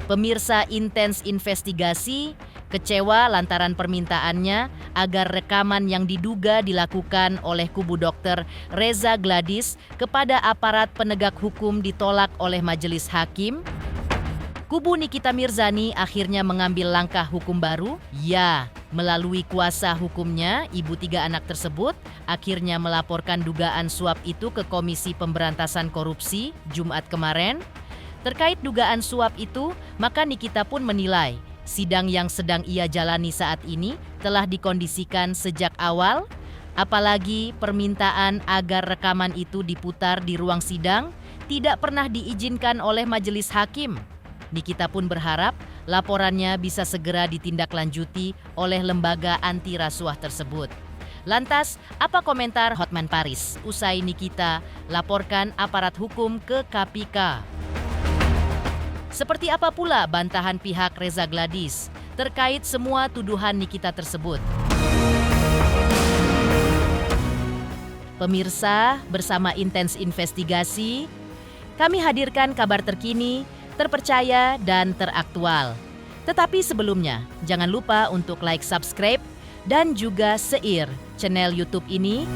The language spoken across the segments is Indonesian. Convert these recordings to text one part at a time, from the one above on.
Pemirsa intens investigasi, kecewa lantaran permintaannya agar rekaman yang diduga dilakukan oleh kubu Dr. Reza Gladys kepada aparat penegak hukum ditolak oleh majelis hakim. Kubu Nikita Mirzani akhirnya mengambil langkah hukum baru. Ya, melalui kuasa hukumnya, ibu 3 anak tersebut akhirnya melaporkan dugaan suap itu ke Komisi Pemberantasan Korupsi Jumat kemarin. Terkait dugaan suap itu, maka Nikita pun menilai sidang yang sedang ia jalani saat ini telah dikondisikan sejak awal, apalagi permintaan agar rekaman itu diputar di ruang sidang tidak pernah diizinkan oleh majelis hakim. Nikita pun berharap laporannya bisa segera ditindaklanjuti oleh lembaga anti rasuah tersebut. Lantas, apa komentar Hotman Paris usai Nikita laporkan aparat hukum ke KPK? Seperti apa pula bantahan pihak Reza Gladys terkait semua tuduhan Nikita tersebut? Pemirsa, bersama intens investigasi, kami hadirkan kabar terkini, terpercaya, dan teraktual. Tetapi sebelumnya, jangan lupa untuk like, subscribe, dan juga share channel YouTube ini.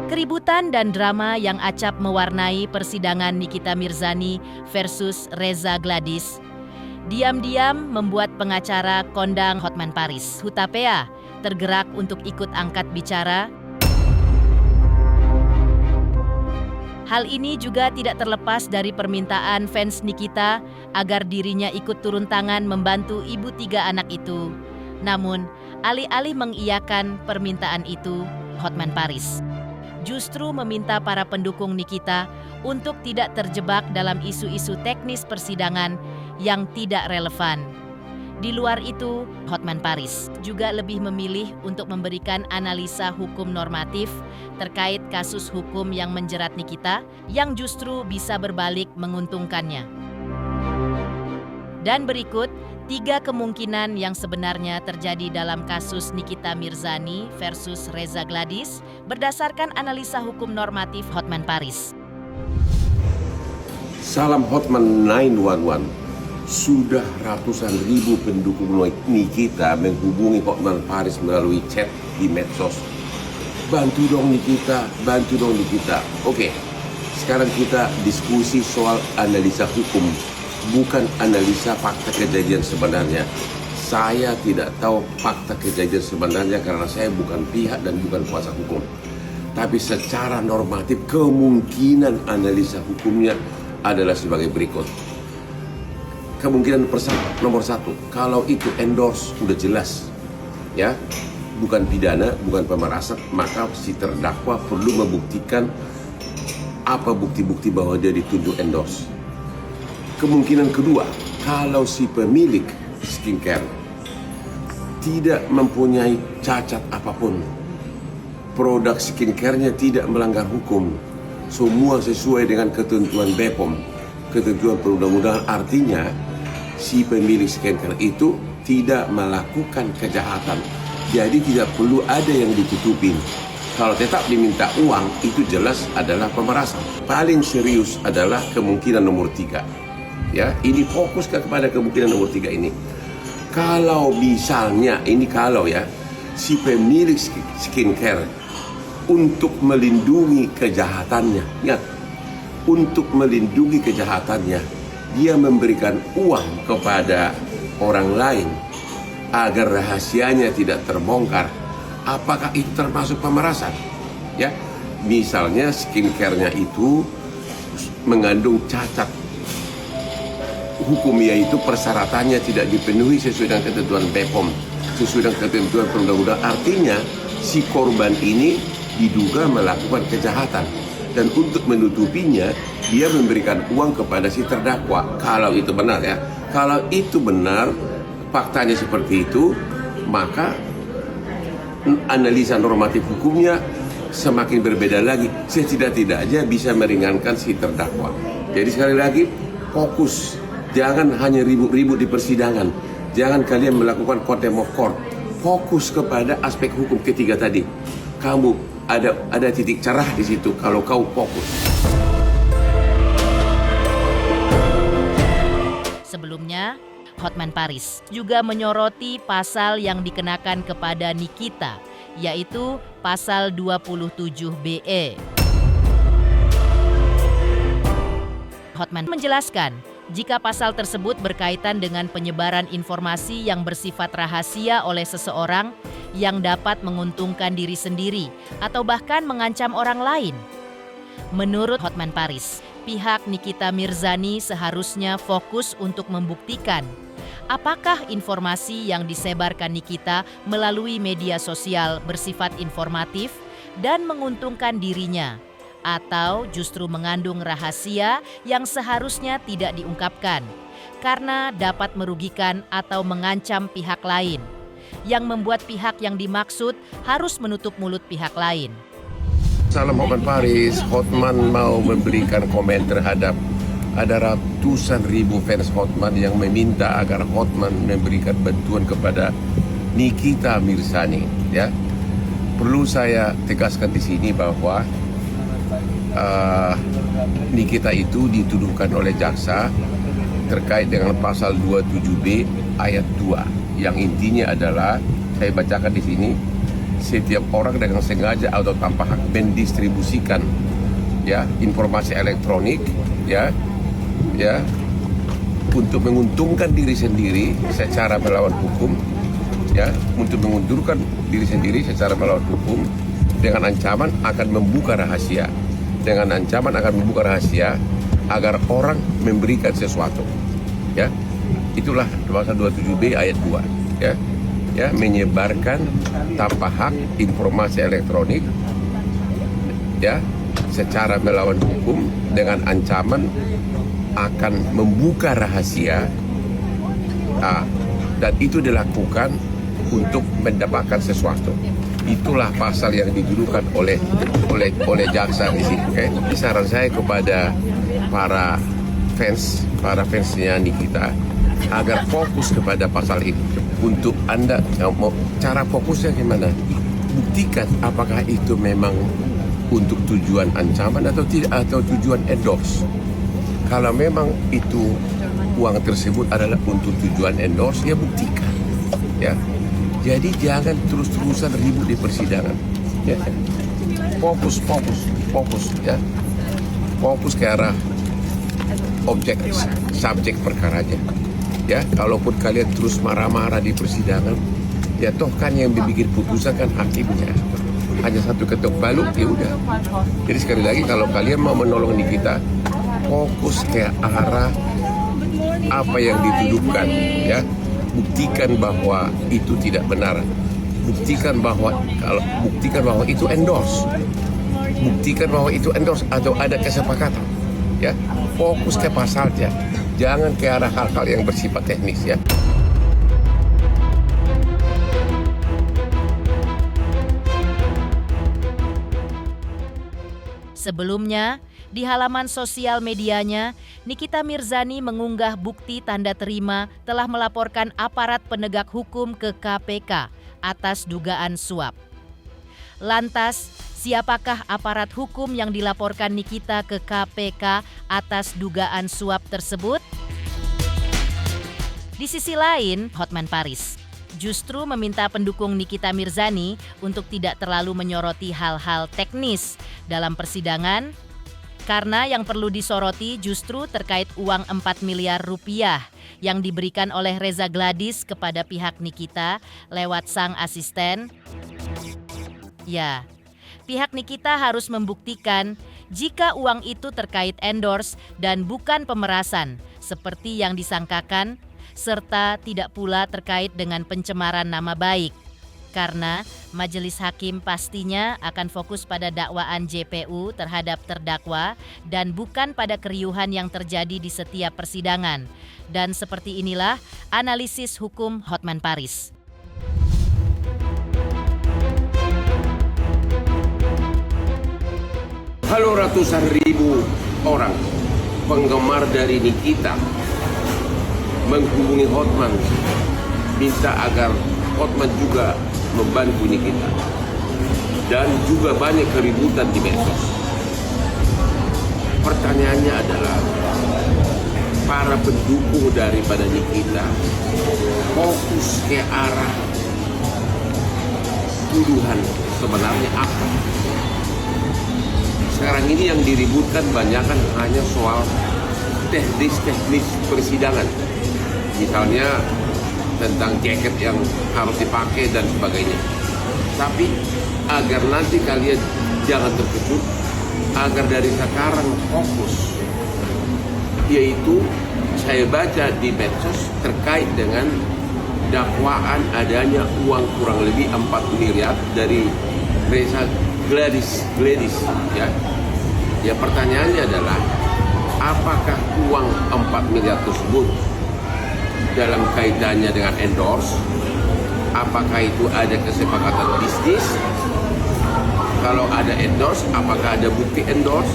Keributan dan drama yang acap mewarnai persidangan Nikita Mirzani versus Reza Gladys diam-diam membuat pengacara kondang Hotman Paris, Hutapea, tergerak untuk ikut angkat bicara. Hal ini juga tidak terlepas dari permintaan fans Nikita agar dirinya ikut turun tangan membantu ibu 3 anak itu. Namun, alih-alih mengiyakan permintaan itu, Hotman Paris justru meminta para pendukung Nikita untuk tidak terjebak dalam isu-isu teknis persidangan yang tidak relevan. Di luar itu, Hotman Paris juga lebih memilih untuk memberikan analisa hukum normatif terkait kasus hukum yang menjerat Nikita yang justru bisa berbalik menguntungkannya. Dan berikut 3 kemungkinan yang sebenarnya terjadi dalam kasus Nikita Mirzani versus Reza Gladys berdasarkan analisa hukum normatif Hotman Paris. Salam Hotman 911. Sudah ratusan ribu pendukung Nikita menghubungi Hotman Paris melalui chat di medsos. Bantu dong Nikita, bantu dong Nikita. Oke, sekarang kita diskusi soal analisa hukum, bukan analisa fakta kejadian sebenarnya. Saya tidak tahu fakta kejadian sebenarnya karena saya bukan pihak dan bukan kuasa hukum. Tapi secara normatif kemungkinan analisa hukumnya adalah sebagai berikut. Kemungkinan nomor 1, kalau itu endorse udah jelas, ya, bukan pidana, bukan pemerasan, maka si terdakwa perlu membuktikan apa bukti-bukti bahwa dia dituduh endorse. Kemungkinan kedua, kalau si pemilik skincare tidak mempunyai cacat apapun, produk skincare-nya tidak melanggar hukum, semua sesuai dengan ketentuan BPOM, ketentuan perundang-undangan, artinya si pemilik skincare itu tidak melakukan kejahatan, jadi tidak perlu ada yang ditutupin. Kalau tetap diminta uang, itu jelas adalah pemerasan. Paling serius adalah kemungkinan nomor 3. Ya, ini fokus kepada kemungkinan nomor 3 ini. Kalau misalnya, ini kalau ya, si pemilik skincare untuk melindungi kejahatannya, ingat, untuk melindungi kejahatannya, dia memberikan uang kepada orang lain agar rahasianya tidak terbongkar. Apakah itu termasuk pemerasan? Ya, misalnya skincare-nya itu mengandung cacat, hukumnya itu persyaratannya tidak dipenuhi sesuai dengan ketentuan BPOM, sesuai dengan ketentuan perundang-undangan. Artinya si korban ini diduga melakukan kejahatan, dan untuk menutupinya dia memberikan uang kepada si terdakwa. Kalau itu benar ya, kalau itu benar, faktanya seperti itu, maka analisa normatif hukumnya semakin berbeda lagi, setidak-tidaknya bisa meringankan si terdakwa. Jadi sekali lagi, fokus. Jangan hanya ribut-ribut di persidangan. Jangan kalian melakukan contempt of court. Fokus kepada aspek hukum ketiga tadi. Kamu ada titik cerah di situ kalau kau fokus. Sebelumnya, Hotman Paris juga menyoroti pasal yang dikenakan kepada Nikita, yaitu pasal 27 BE. Hotman menjelaskan, jika pasal tersebut berkaitan dengan penyebaran informasi yang bersifat rahasia oleh seseorang yang dapat menguntungkan diri sendiri atau bahkan mengancam orang lain. Menurut Hotman Paris, pihak Nikita Mirzani seharusnya fokus untuk membuktikan apakah informasi yang disebarkan Nikita melalui media sosial bersifat informatif dan menguntungkan dirinya, atau justru mengandung rahasia yang seharusnya tidak diungkapkan karena dapat merugikan atau mengancam pihak lain, yang membuat pihak yang dimaksud harus menutup mulut pihak lain. Salam Hotman Paris. Hotman mau memberikan komen terhadap ada ratusan ribu fans Hotman yang meminta agar Hotman memberikan bantuan kepada Nikita Mirzani. Ya, perlu saya tegaskan di sini bahwa Nikita itu dituduhkan oleh jaksa terkait dengan pasal 27B ayat 2 yang intinya adalah, saya bacakan di sini, setiap orang dengan sengaja atau tanpa hak mendistribusikan informasi elektronik untuk menguntungkan diri sendiri secara melawan hukum, untuk menguntungkan diri sendiri secara melawan hukum dengan ancaman akan membuka rahasia, agar orang memberikan sesuatu. Itulah pasal 27B ayat 2. Menyebarkan tanpa hak informasi elektronik secara melawan hukum dengan ancaman akan membuka rahasia, dan itu dilakukan untuk mendapatkan sesuatu. Itulah pasal yang dituduhkan oleh jaksa di sini. Saran saya kepada para fansnya Nikita agar fokus kepada pasal ini. Untuk Anda, cara fokusnya gimana? Buktikan apakah itu memang untuk tujuan ancaman atau tidak, atau tujuan endorse. Kalau memang itu uang tersebut adalah untuk tujuan endorse, ya buktikan. Jadi jangan terus-terusan ribut di persidangan. Fokus. Fokus ke arah subjek perkaranya. Kalaupun kalian terus marah-marah di persidangan, toh kan yang bikin putusan kan hakimnya. Hanya satu ketuk palu, ya udah. Jadi sekali lagi, kalau kalian mau menolong Nikita, fokus ke arah apa yang dituduhkan, buktikan bahwa itu tidak benar. Buktikan bahwa itu endorse. Buktikan bahwa itu endorse atau ada kesepakatan. Fokus ke pasalnya. Jangan ke arah hal-hal yang bersifat teknis, Sebelumnya, di halaman sosial medianya, Nikita Mirzani mengunggah bukti tanda terima telah melaporkan aparat penegak hukum ke KPK atas dugaan suap. Lantas, siapakah aparat hukum yang dilaporkan Nikita ke KPK atas dugaan suap tersebut? Di sisi lain, Hotman Paris justru meminta pendukung Nikita Mirzani untuk tidak terlalu menyoroti hal-hal teknis dalam persidangan, karena yang perlu disoroti justru terkait uang 4 miliar rupiah yang diberikan oleh Reza Gladys kepada pihak Nikita lewat sang asisten. Pihak Nikita harus membuktikan jika uang itu terkait endorse dan bukan pemerasan seperti yang disangkakan, serta tidak pula terkait dengan pencemaran nama baik. Karena majelis hakim pastinya akan fokus pada dakwaan JPU terhadap terdakwa dan bukan pada keriuhan yang terjadi di setiap persidangan. Dan seperti inilah analisis hukum Hotman Paris. Kalau ratusan ribu orang penggemar dari Nikita menghubungi Hotman, minta agar Hotman juga membantu Nikita, dan juga banyak keributan di medsos. Pertanyaannya adalah, para pendukung daripada Nikita fokus ke arah tuduhan sebenarnya apa? Sekarang ini yang diributkan banyakkan hanya soal teknis persidangan. Misalnya tentang jaket yang harus dipakai dan sebagainya. Tapi agar nanti kalian jangan terkejut, agar dari sekarang fokus, yaitu saya baca di medsos terkait dengan dakwaan adanya uang kurang lebih 4 miliar dari Reza Gladys, ya. Ya, pertanyaannya adalah, apakah uang 4 miliar tersebut dalam kaitannya dengan endorse? Apakah itu ada kesepakatan bisnis? Kalau ada endorse, apakah ada bukti endorse?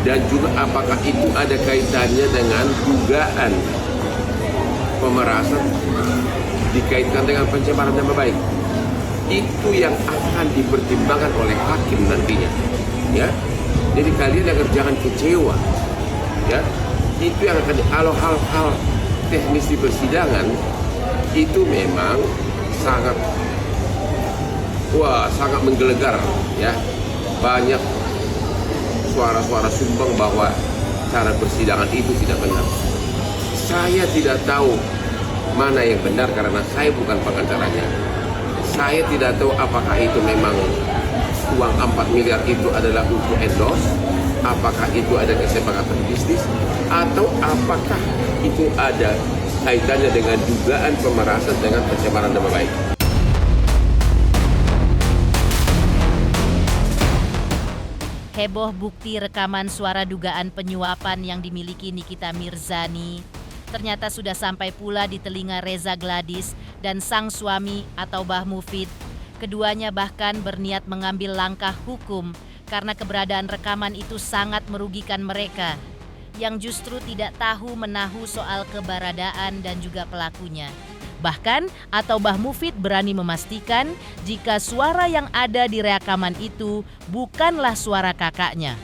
Dan juga apakah itu ada kaitannya dengan dugaan pemerasan dikaitkan dengan pencemaran nama baik? Itu yang akan dipertimbangkan oleh hakim nantinya, ya. Jadi kalian agar jangan kecewa, ya. Itu yang akan kalau hal-hal teknis di persidangan itu memang sangat menggelegar, ya. Banyak suara-suara sumbang bahwa cara persidangan itu tidak benar. Saya tidak tahu mana yang benar karena saya bukan pengacaranya. Saya tidak tahu apakah itu memang uang 4 miliar itu adalah untuk endorse, apakah itu ada kesepakatan bisnis, atau apakah itu ada kaitannya dengan dugaan pemerasan dengan pencemaran nama baik. Heboh bukti rekaman suara dugaan penyuapan yang dimiliki Nikita Mirzani ternyata sudah sampai pula di telinga Reza Gladys dan sang suami atau Bah Mufid. Keduanya bahkan berniat mengambil langkah hukum karena keberadaan rekaman itu sangat merugikan mereka yang justru tidak tahu menahu soal keberadaan dan juga pelakunya. Bahkan atau Bah Mufid berani memastikan jika suara yang ada di rekaman itu bukanlah suara kakaknya.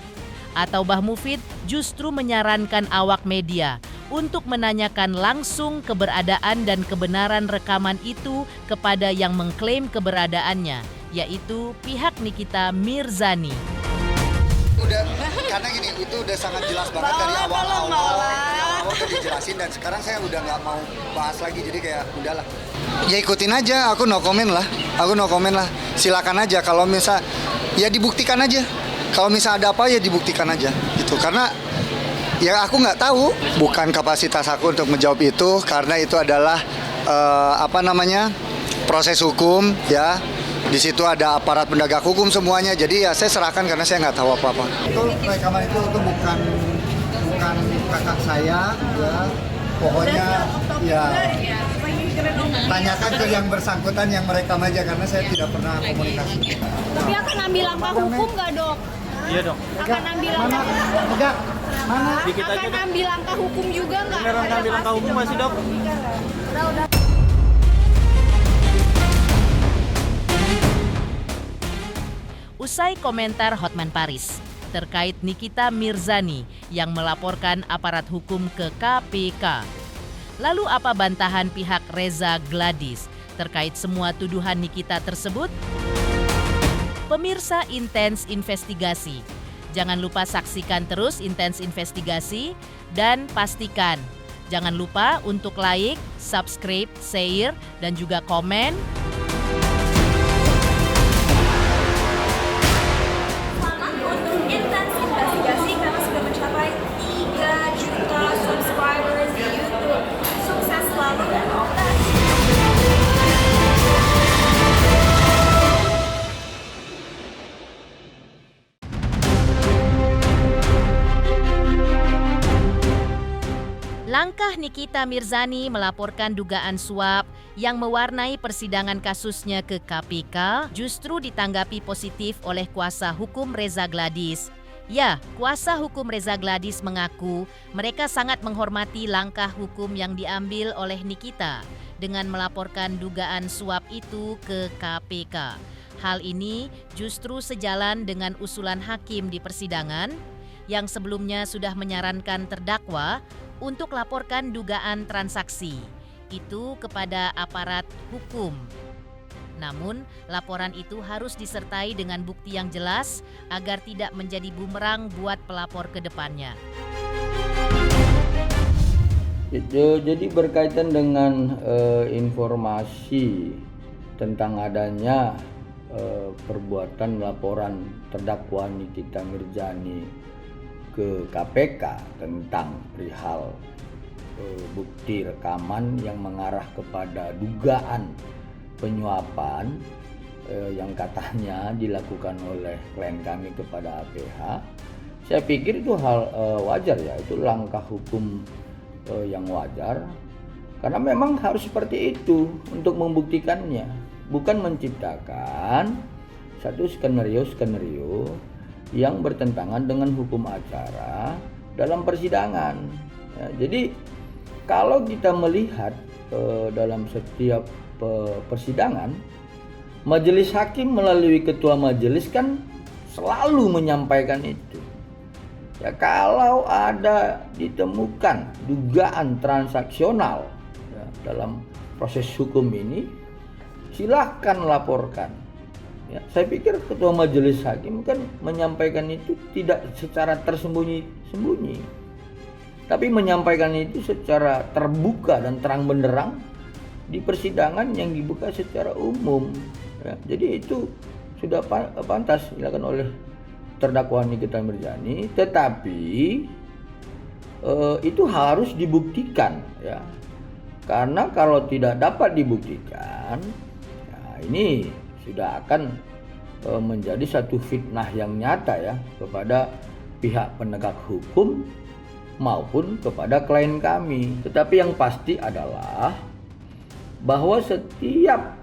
Atau Bah Mufid justru menyarankan awak media untuk menanyakan langsung keberadaan dan kebenaran rekaman itu kepada yang mengklaim keberadaannya, yaitu pihak Nikita Mirzani. Karena gini, itu udah sangat jelas banget dari awal-awal udah dijelasin, dan sekarang saya udah nggak mau bahas lagi, jadi kayak udahlah. Ya ikutin aja, aku no comment lah. Silakan aja, kalau misal ya dibuktikan aja. Kalau misal ada apa ya dibuktikan aja, gitu. Karena ya aku nggak tahu, bukan kapasitas aku untuk menjawab itu, karena itu adalah proses hukum, ya. Di situ ada aparat penegak hukum semuanya, jadi ya saya serahkan karena saya nggak tahu apa-apa. Itu rekaman itu bukan kakak saya, ya. Pokoknya ya tanyakan ke yang bersangkutan yang merekam aja, karena saya tidak pernah komunikasi. Tapi akan ambil langkah hukum nggak, Dok? Iya dong. Akan ambil langkah Mana? akan ambil langkah hukum juga nggak? Beneran ambil langkah hukum masih, Dok? Udah. Usai komentar Hotman Paris terkait Nikita Mirzani yang melaporkan aparat hukum ke KPK. Lalu apa bantahan pihak Reza Gladys terkait semua tuduhan Nikita tersebut? Pemirsa Intens Investigasi, jangan lupa saksikan terus Intens Investigasi dan pastikan jangan lupa untuk like, subscribe, share, dan juga komen. Untuk Intens Investigasi karena sudah mencapai 3 juta subscribers di YouTube. Sukses selalu dan all the best. Langkah Nikita Mirzani melaporkan dugaan suap yang mewarnai persidangan kasusnya ke KPK justru ditanggapi positif oleh kuasa hukum Reza Gladys. Ya, kuasa hukum Reza Gladys mengaku mereka sangat menghormati langkah hukum yang diambil oleh Nikita dengan melaporkan dugaan suap itu ke KPK. Hal ini justru sejalan dengan usulan hakim di persidangan yang sebelumnya sudah menyarankan terdakwa untuk laporkan dugaan transaksi itu kepada aparat hukum. Namun, laporan itu harus disertai dengan bukti yang jelas agar tidak menjadi bumerang buat pelapor ke depannya. Jadi berkaitan dengan informasi tentang adanya perbuatan laporan terdakwa Nikita Mirzani ke KPK tentang perihal bukti rekaman yang mengarah kepada dugaan penyuapan yang katanya dilakukan oleh klien kami kepada APH. Saya pikir itu hal wajar ya, itu langkah hukum yang wajar karena memang harus seperti itu untuk membuktikannya, bukan menciptakan satu skenario yang bertentangan dengan hukum acara dalam persidangan. Ya, jadi kalau kita melihat dalam setiap persidangan, majelis hakim melalui ketua majelis kan selalu menyampaikan itu. Ya, kalau ada ditemukan dugaan transaksional ya, dalam proses hukum ini, silakan laporkan. Ya, saya pikir ketua majelis hakim kan menyampaikan itu tidak secara tersembunyi-sembunyi, tapi menyampaikan itu secara terbuka dan terang benderang di persidangan yang dibuka secara umum. Ya, jadi itu sudah pantas dilakukan oleh terdakwa Nikita Mirzani, tetapi itu harus dibuktikan ya, karena kalau tidak dapat dibuktikan, ya ini sudah akan menjadi satu fitnah yang nyata ya kepada pihak penegak hukum maupun kepada klien kami. Tetapi yang pasti adalah bahwa setiap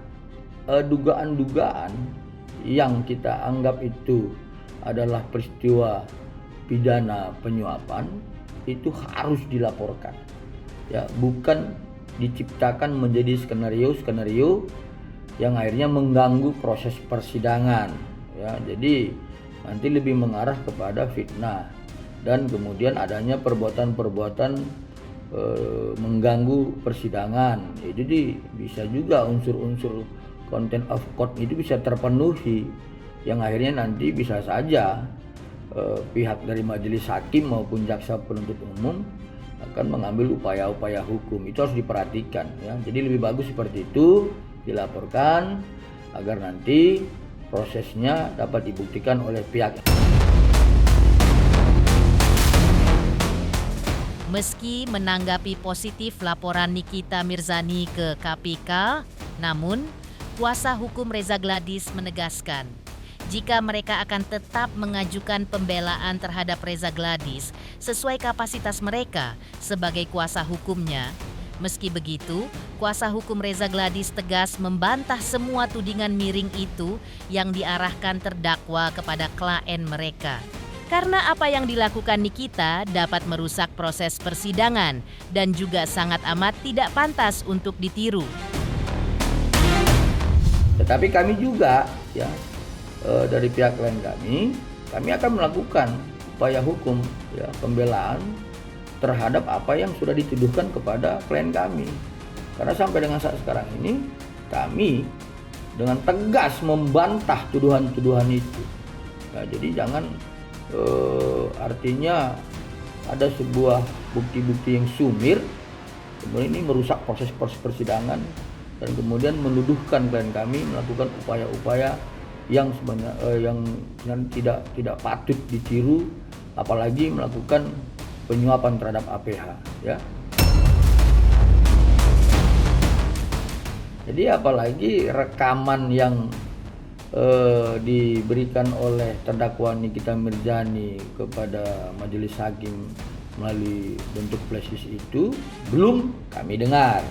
dugaan-dugaan yang kita anggap itu adalah peristiwa pidana penyuapan itu harus dilaporkan. Ya, bukan diciptakan menjadi skenario yang akhirnya mengganggu proses persidangan. Ya, jadi nanti lebih mengarah kepada fitnah dan kemudian adanya perbuatan-perbuatan mengganggu persidangan. Ya, jadi bisa juga unsur-unsur content of court itu bisa terpenuhi, yang akhirnya nanti bisa saja pihak dari majelis hakim maupun jaksa penuntut umum akan mengambil upaya-upaya hukum. Itu harus diperhatikan ya. Jadi lebih bagus seperti itu dilaporkan agar nanti prosesnya dapat dibuktikan oleh pihak. Meski menanggapi positif laporan Nikita Mirzani ke KPK, namun kuasa hukum Reza Gladys menegaskan jika mereka akan tetap mengajukan pembelaan terhadap Reza Gladys sesuai kapasitas mereka sebagai kuasa hukumnya. Meski begitu, kuasa hukum Reza Gladys tegas membantah semua tudingan miring itu yang diarahkan terdakwa kepada klien mereka. Karena apa yang dilakukan Nikita dapat merusak proses persidangan dan juga sangat amat tidak pantas untuk ditiru. Tetapi kami juga ya dari pihak klien kami akan melakukan upaya hukum ya, pembelaan terhadap apa yang sudah dituduhkan kepada klien kami. Karena sampai dengan saat sekarang ini kami dengan tegas membantah tuduhan-tuduhan itu. Ya, jadi jangan artinya ada sebuah bukti-bukti yang sumir kemudian ini merusak proses persidangan dan kemudian menuduhkan klien kami melakukan upaya-upaya yang sebenarnya tidak patut ditiru, apalagi melakukan penyuapan terhadap APH ya. Jadi apalagi rekaman yang diberikan oleh terdakwa Nikita Mirzani kepada majelis hakim melalui bentuk flashdisk itu belum kami dengar.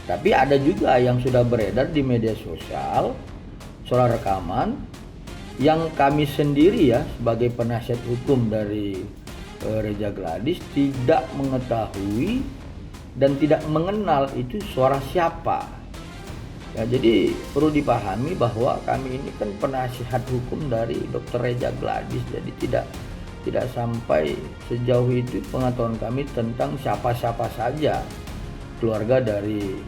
Tapi ada juga yang sudah beredar di media sosial suara rekaman yang kami sendiri ya sebagai penasihat hukum dari Reza Gladys tidak mengetahui dan tidak mengenal itu suara siapa. Ya, jadi perlu dipahami bahwa kami ini kan penasihat hukum dari Dr. Reza Gladys, jadi tidak sampai sejauh itu pengetahuan kami tentang siapa-siapa saja keluarga dari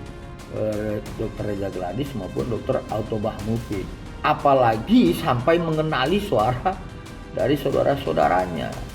Dr. Reza Gladys maupun Dr. Altobah Mufid, apalagi sampai mengenali suara dari saudara-saudaranya.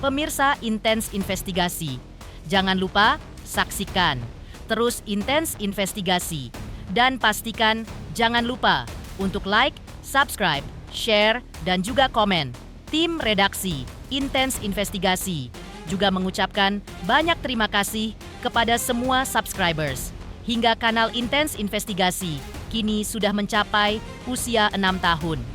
Pemirsa Intens Investigasi, jangan lupa saksikan terus Intens Investigasi dan pastikan jangan lupa untuk like, subscribe, share, dan juga komen. Tim redaksi Intens Investigasi juga mengucapkan banyak terima kasih kepada semua subscribers. Hingga kanal Intens Investigasi kini sudah mencapai usia 6 tahun.